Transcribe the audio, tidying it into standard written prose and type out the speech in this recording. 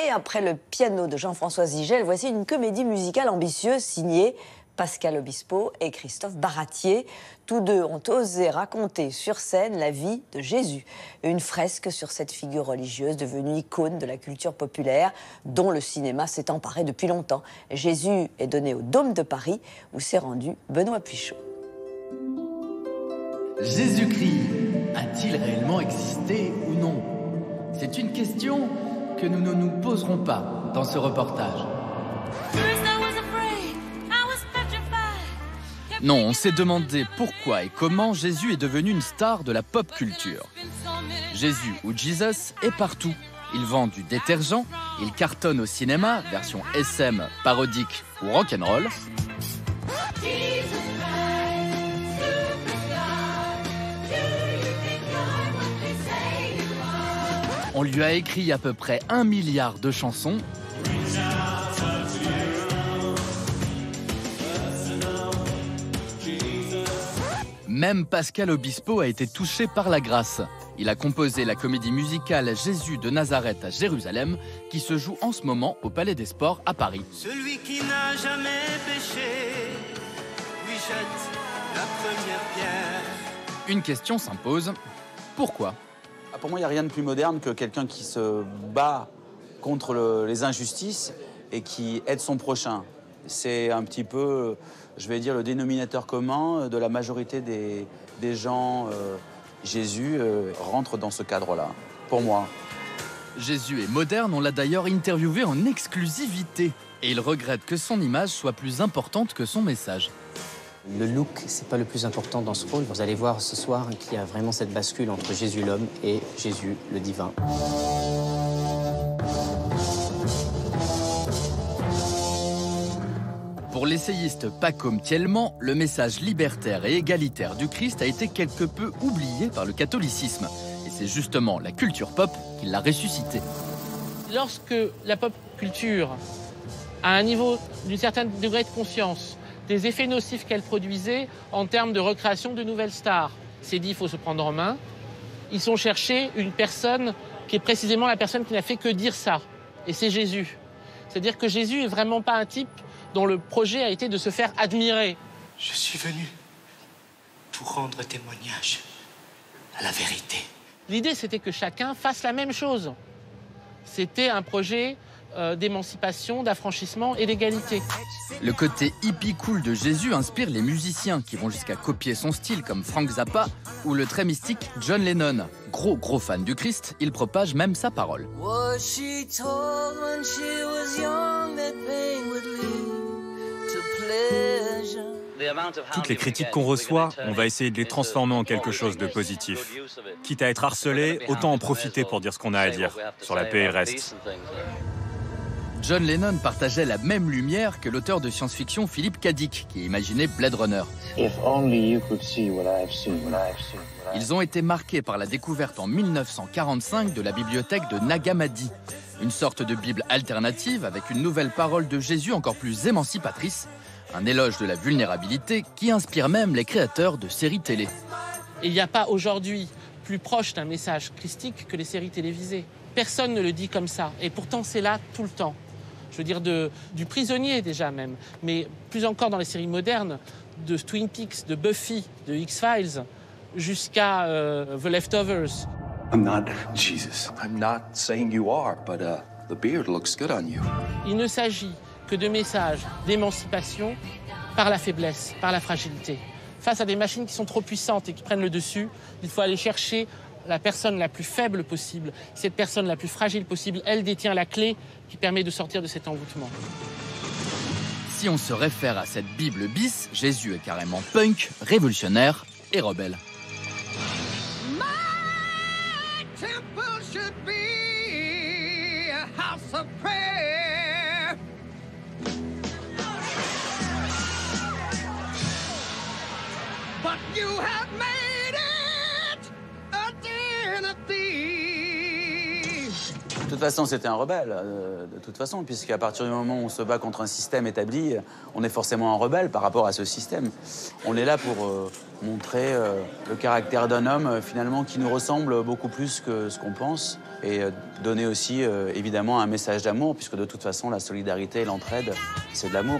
Et après le piano de Jean-François Zigel, voici une comédie musicale ambitieuse signée Pascal Obispo et Christophe Baratier. Tous deux ont osé raconter sur scène la vie de Jésus. Une fresque sur cette figure religieuse devenue icône de la culture populaire, dont le cinéma s'est emparé depuis longtemps. Jésus est donné au Dôme de Paris, où s'est rendu Benoît Puichot. Jésus-Christ a-t-il réellement existé ou non? C'est une question que nous ne nous poserons pas dans ce reportage. Non, on s'est demandé pourquoi et comment Jésus est devenu une star de la pop culture. Jésus ou Jesus est partout. Il vend du détergent, il cartonne au cinéma, version SM, parodique ou rock'n'roll. On lui a écrit à peu près 1 milliard de chansons. Même Pascal Obispo a été touché par la grâce. Il a composé la comédie musicale Jésus de Nazareth à Jérusalem, qui se joue en ce moment au Palais des Sports à Paris. Celui qui n'a jamais péché, lui jette la première pierre. Une question s'impose, pourquoi ? Pour moi, il n'y a rien de plus moderne que quelqu'un qui se bat contre les injustices et qui aide son prochain. C'est un petit peu, je vais dire, le dénominateur commun de la majorité des gens. Jésus rentre dans ce cadre-là, pour moi. Jésus est moderne, on l'a d'ailleurs interviewé en exclusivité. Et il regrette que son image soit plus importante que son message. Le look, c'est pas le plus important dans ce rôle. Vous allez voir ce soir qu'il y a vraiment cette bascule entre Jésus l'homme et Jésus le divin. Pour l'essayiste Paco Mtielman, le message libertaire et égalitaire du Christ a été quelque peu oublié par le catholicisme. Et c'est justement la culture pop qui l'a ressuscité. Lorsque la pop culture a un niveau d'un certain degré de conscience des effets nocifs qu'elle produisait en termes de recréation de nouvelles stars, c'est dit, il faut se prendre en main. Ils sont cherchés une personne qui est précisément la personne qui n'a fait que dire ça. Et c'est Jésus. C'est-à-dire que Jésus n'est vraiment pas un type dont le projet a été de se faire admirer. Je suis venu pour rendre témoignage à la vérité. L'idée, c'était que chacun fasse la même chose. C'était un projet d'émancipation, d'affranchissement et d'égalité. Le côté hippie cool de Jésus inspire les musiciens qui vont jusqu'à copier son style comme Frank Zappa ou le très mystique John Lennon. Gros fan du Christ, il propage même sa parole. Toutes les critiques qu'on reçoit, on va essayer de les transformer en quelque chose de positif. Quitte à être harcelé, autant en profiter pour dire ce qu'on a à dire, sur la paix et reste. John Lennon partageait la même lumière que l'auteur de science-fiction Philip K. Dick, qui imaginait Blade Runner. Ils ont été marqués par la découverte en 1945 de la bibliothèque de Nag Hammadi, une sorte de Bible alternative avec une nouvelle parole de Jésus encore plus émancipatrice, un éloge de la vulnérabilité qui inspire même les créateurs de séries télé. Et il n'y a pas aujourd'hui plus proche d'un message christique que les séries télévisées. Personne ne le dit comme ça, et pourtant c'est là tout le temps. Je veux dire du prisonnier déjà même, mais plus encore dans les séries modernes, de Twin Peaks, de Buffy, de X-Files, jusqu'à The Leftovers. I'm not Jesus. I'm not saying you are, but the beard looks good on you. Il ne s'agit que de messages d'émancipation par la faiblesse, par la fragilité. Face à des machines qui sont trop puissantes et qui prennent le dessus, il faut aller chercher la personne la plus faible possible. Cette personne la plus fragile possible, elle détient la clé qui permet de sortir de cet envoûtement. Si on se réfère à cette Bible bis, Jésus est carrément punk, révolutionnaire et rebelle. De toute façon, c'était un rebelle, de toute façon, puisqu'à partir du moment où on se bat contre un système établi, on est forcément un rebelle par rapport à ce système. On est là pour montrer le caractère d'un homme, finalement, qui nous ressemble beaucoup plus que ce qu'on pense. et donner aussi évidemment un message d'amour, puisque de toute façon la solidarité et l'entraide, c'est de l'amour.